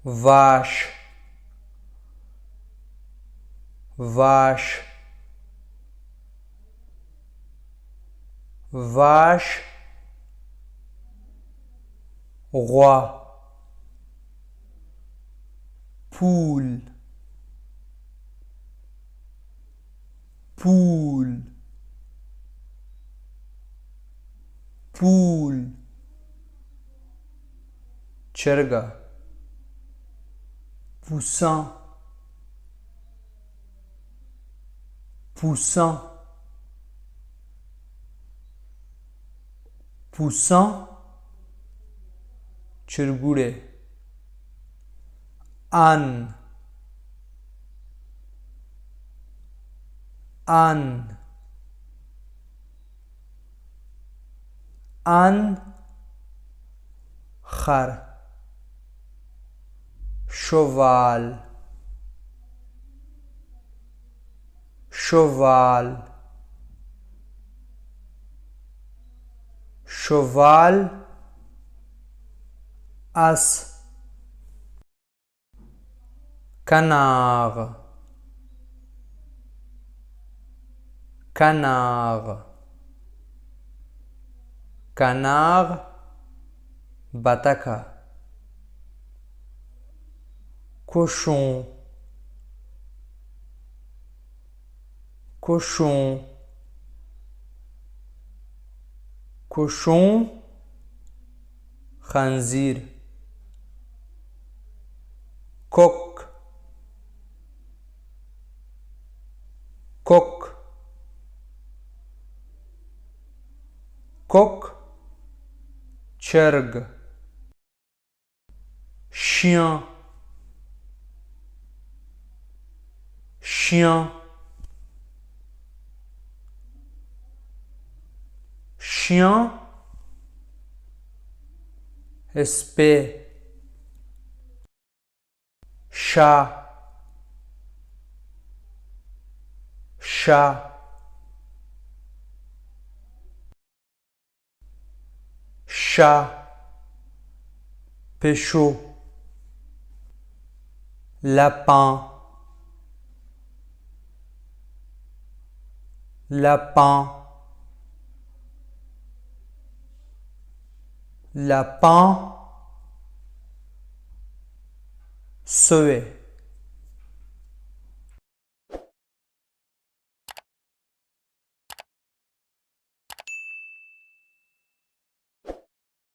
vache, vache, vache, roi, poule, poule, poule, черга, poussin, poussin, poussin, چرگوره, âne, âne, âne, خر, cheval, cheval, cheval, as, canard, canard, canard, bataka, cochon, cochon, cochon, خنزیر, coq, coq, coq, چرگ, chien, chien, chien, épée, chat, chat, chat, pécho, lapin, lapin, lapin, souhait.